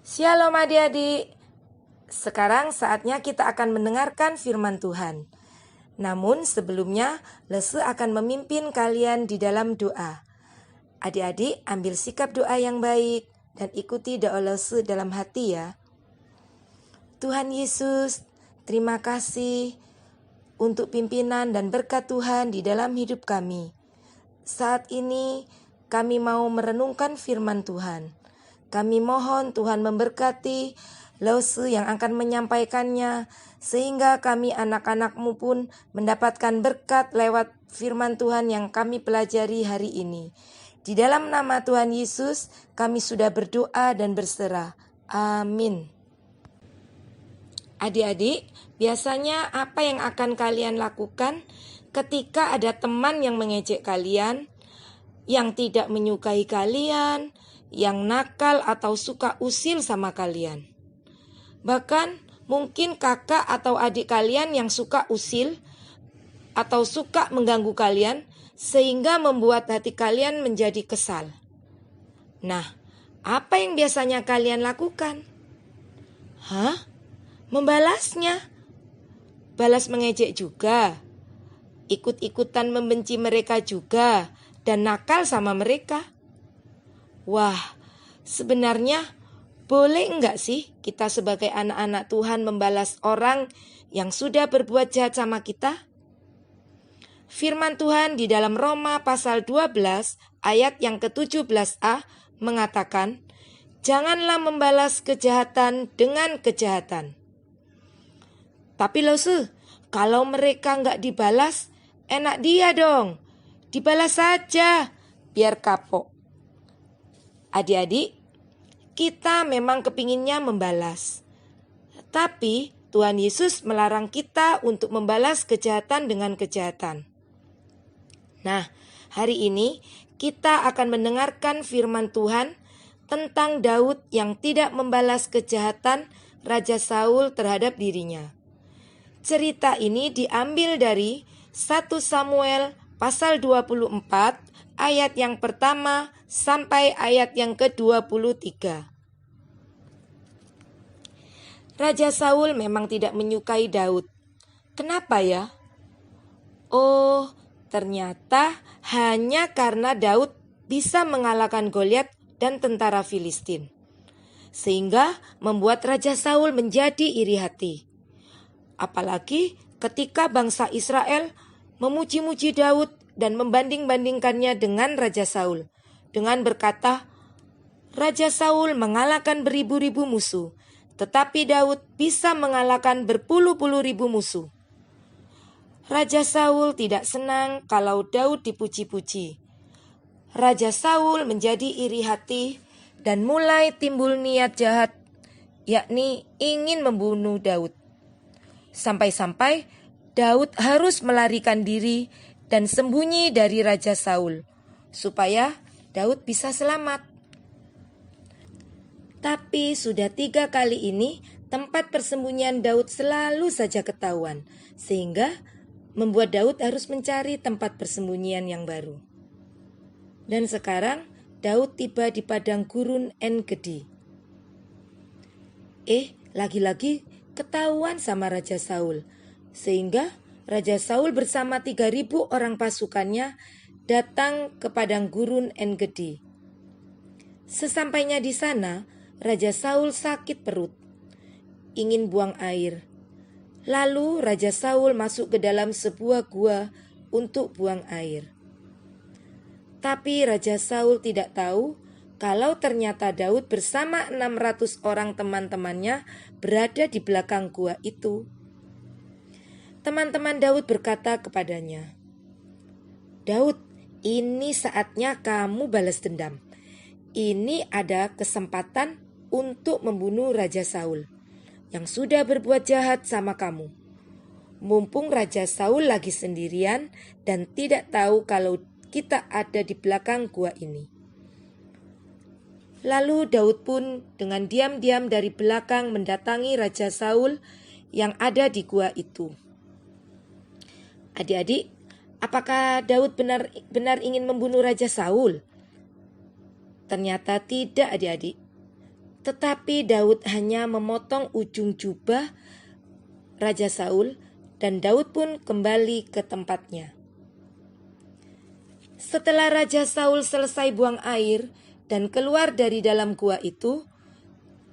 Shalom adik-adik. Sekarang saatnya kita akan mendengarkan firman Tuhan. Namun sebelumnya, Lese akan memimpin kalian di dalam doa. Adik-adik ambil sikap doa yang baik dan ikuti doa Lese dalam hati ya. Tuhan Yesus, terima kasih untuk pimpinan dan berkat Tuhan di dalam hidup kami. Saat ini kami mau merenungkan firman Tuhan. Kami mohon Tuhan memberkati Lese yang akan menyampaikannya, sehingga kami anak-anak-Mu pun mendapatkan berkat lewat firman Tuhan yang kami pelajari hari ini. Di dalam nama Tuhan Yesus kami sudah berdoa dan berserah. Amin. Adik-adik, biasanya apa yang akan kalian lakukan ketika ada teman yang mengejek kalian, yang tidak menyukai kalian, yang nakal atau suka usil sama kalian? Bahkan mungkin kakak atau adik kalian yang suka usil atau suka mengganggu kalian sehingga membuat hati kalian menjadi kesal. Nah, apa yang biasanya kalian lakukan? Membalasnya. Balas mengejek juga. Ikut-ikutan membenci mereka juga dan nakal sama mereka. Wah, sebenarnya boleh enggak sih kita sebagai anak-anak Tuhan membalas orang yang sudah berbuat jahat sama kita? Firman Tuhan di dalam Roma pasal 12 ayat yang ke-17a mengatakan, janganlah membalas kejahatan dengan kejahatan. Tapi Lese, kalau mereka enggak dibalas, enak dia dong. Dibalas saja, biar kapok. Adik-adik, kita memang kepinginnya membalas. Tapi Tuhan Yesus melarang kita untuk membalas kejahatan dengan kejahatan. Nah, hari ini kita akan mendengarkan firman Tuhan tentang Daud yang tidak membalas kejahatan Raja Saul terhadap dirinya. Cerita ini diambil dari 1 Samuel pasal 24 ayat yang pertama sampai ayat yang ke-23. Raja Saul memang tidak menyukai Daud. Kenapa ya? Oh, ternyata hanya karena Daud bisa mengalahkan Goliat dan tentara Filistin, sehingga membuat Raja Saul menjadi iri hati. Apalagi ketika bangsa Israel memuji-muji Daud dan membanding-bandingkannya dengan Raja Saul, dengan berkata, Raja Saul mengalahkan beribu-ribu musuh, tetapi Daud bisa mengalahkan berpuluh-puluh ribu musuh. Raja Saul tidak senang kalau Daud dipuji-puji. Raja Saul menjadi iri hati dan mulai timbul niat jahat, yakni ingin membunuh Daud. Sampai-sampai Daud harus melarikan diri dan sembunyi dari Raja Saul, supaya Daud bisa selamat. Tapi sudah 3 kali ini tempat persembunyian Daud selalu saja ketahuan, sehingga membuat Daud harus mencari tempat persembunyian yang baru. Dan sekarang Daud tiba di padang gurun En-Gedi. Lagi-lagi ketahuan sama Raja Saul, sehingga Raja Saul bersama 3.000 orang pasukannya datang ke padang gurun En-Gedi. Sesampainya di sana, Raja Saul sakit perut, ingin buang air. Lalu Raja Saul masuk ke dalam sebuah gua untuk buang air. Tapi Raja Saul tidak tahu kalau ternyata Daud bersama 600 orang teman-temannya berada di belakang gua itu. Teman-teman Daud berkata kepadanya, Daud, ini saatnya kamu balas dendam. Ini ada kesempatan untuk membunuh Raja Saul yang sudah berbuat jahat sama kamu. Mumpung Raja Saul lagi sendirian dan tidak tahu kalau kita ada di belakang gua ini. Lalu Daud pun dengan diam-diam dari belakang mendatangi Raja Saul yang ada di gua itu. Adik-adik, apakah Daud benar ingin membunuh Raja Saul? Ternyata tidak, adik-adik. Tetapi Daud hanya memotong ujung jubah Raja Saul, dan Daud pun kembali ke tempatnya. Setelah Raja Saul selesai buang air dan keluar dari dalam gua itu,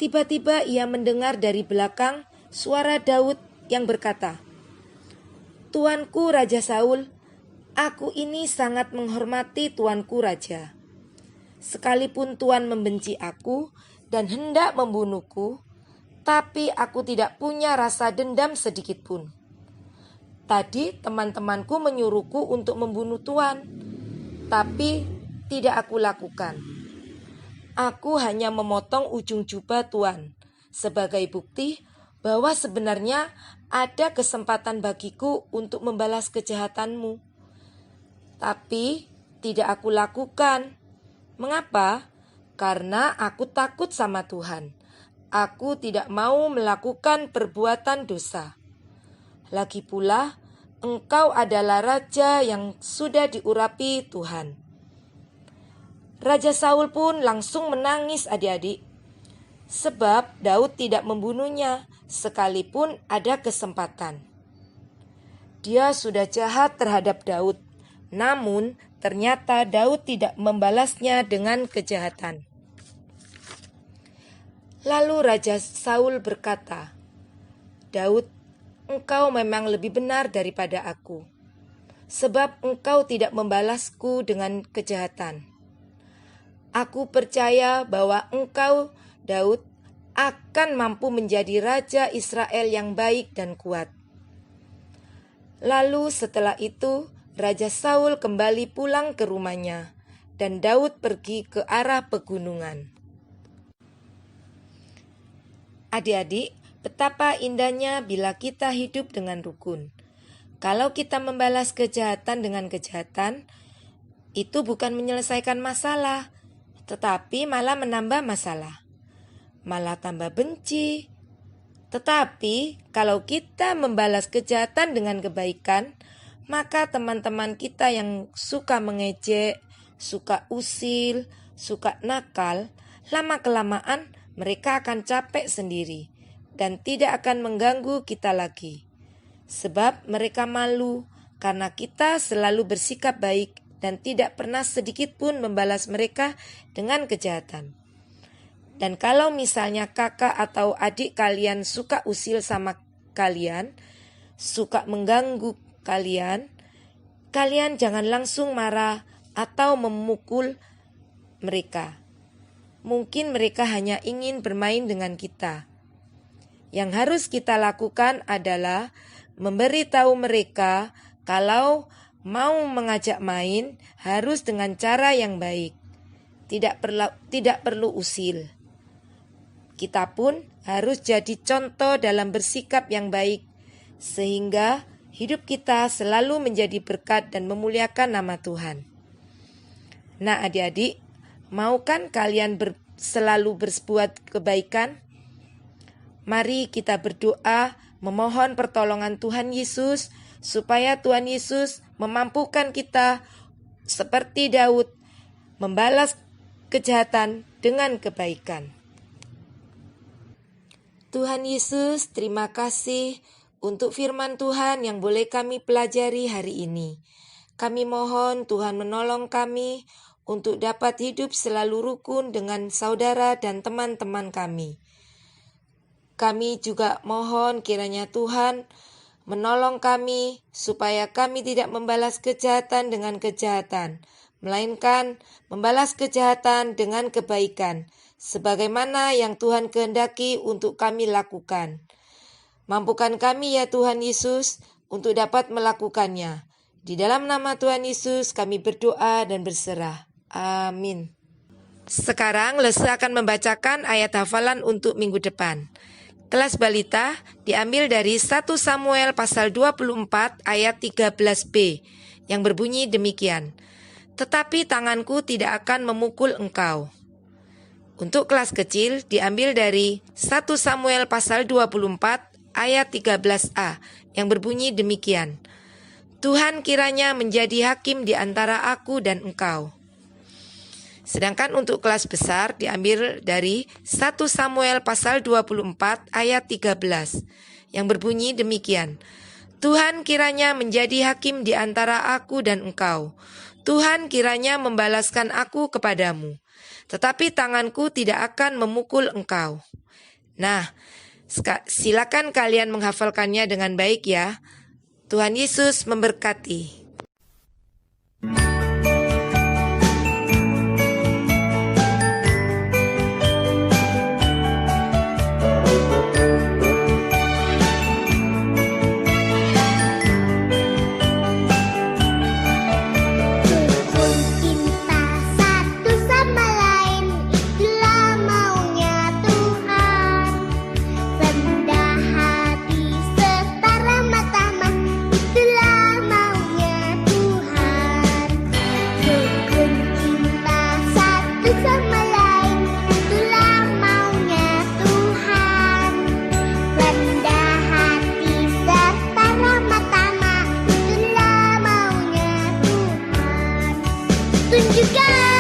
tiba-tiba ia mendengar dari belakang suara Daud yang berkata, "Tuanku Raja Saul, aku ini sangat menghormati tuanku Raja. Sekalipun Tuan membenci aku dan hendak membunuhku, tapi aku tidak punya rasa dendam sedikit pun. Tadi teman-temanku menyuruhku untuk membunuh Tuan, tapi tidak aku lakukan. Aku hanya memotong ujung jubah Tuan sebagai bukti bahwa sebenarnya ada kesempatan bagiku untuk membalas kejahatanmu. Tapi tidak aku lakukan. Mengapa? Karena aku takut sama Tuhan. Aku tidak mau melakukan perbuatan dosa. Lagi pula, engkau adalah raja yang sudah diurapi Tuhan." Raja Saul pun langsung menangis adik-adik, sebab Daud tidak membunuhnya sekalipun ada kesempatan. Dia sudah jahat terhadap Daud, namun ternyata Daud tidak membalasnya dengan kejahatan. Lalu Raja Saul berkata, "Daud, engkau memang lebih benar daripada aku, sebab engkau tidak membalasku dengan kejahatan. Aku percaya bahwa engkau, Daud, akan mampu menjadi raja Israel yang baik dan kuat." Lalu setelah itu, Raja Saul kembali pulang ke rumahnya, dan Daud pergi ke arah pegunungan. Adik-adik, betapa indahnya bila kita hidup dengan rukun. Kalau kita membalas kejahatan dengan kejahatan, itu bukan menyelesaikan masalah, tetapi malah menambah masalah, malah tambah benci. Tetapi kalau kita membalas kejahatan dengan kebaikan, maka teman-teman kita yang suka mengejek, suka usil, suka nakal, lama-kelamaan mereka akan capek sendiri dan tidak akan mengganggu kita lagi. Sebab mereka malu karena kita selalu bersikap baik dan tidak pernah sedikit pun membalas mereka dengan kejahatan. Dan kalau misalnya kakak atau adik kalian suka usil sama kalian, suka mengganggu kalian, kalian jangan langsung marah atau memukul mereka. Mungkin mereka hanya ingin bermain dengan kita. Yang harus kita lakukan adalah memberitahu mereka kalau mau mengajak main harus dengan cara yang baik. Tidak perlu usil. Kita pun harus jadi contoh dalam bersikap yang baik, sehingga hidup kita selalu menjadi berkat dan memuliakan nama Tuhan. Nah adik-adik, mau kan kalian selalu berbuat kebaikan? Mari kita berdoa memohon pertolongan Tuhan Yesus, supaya Tuhan Yesus memampukan kita seperti Daud membalas kejahatan dengan kebaikan. Tuhan Yesus, terima kasih untuk firman Tuhan yang boleh kami pelajari hari ini. Kami mohon Tuhan menolong kami untuk dapat hidup selalu rukun dengan saudara dan teman-teman kami. Kami juga mohon kiranya Tuhan menolong kami supaya kami tidak membalas kejahatan dengan kejahatan, melainkan membalas kejahatan dengan kebaikan, sebagaimana yang Tuhan kehendaki untuk kami lakukan. Mampukan kami ya Tuhan Yesus untuk dapat melakukannya. Di dalam nama Tuhan Yesus kami berdoa dan berserah. Amin. Sekarang Lese akan membacakan ayat hafalan untuk minggu depan. Kelas balita diambil dari 1 Samuel pasal 24 ayat 13b yang berbunyi demikian. Tetapi tanganku tidak akan memukul engkau. Untuk kelas kecil diambil dari 1 Samuel pasal 24 ayat 13a yang berbunyi demikian. Tuhan kiranya menjadi hakim di antara aku dan engkau. Sedangkan untuk kelas besar diambil dari 1 Samuel pasal 24 ayat 13 yang berbunyi demikian. Tuhan kiranya menjadi hakim di antara aku dan engkau. Tuhan kiranya membalaskan aku kepadamu, tetapi tanganku tidak akan memukul engkau. Nah, silakan kalian menghafalkannya dengan baik ya. Tuhan Yesus memberkati. Tunjukkan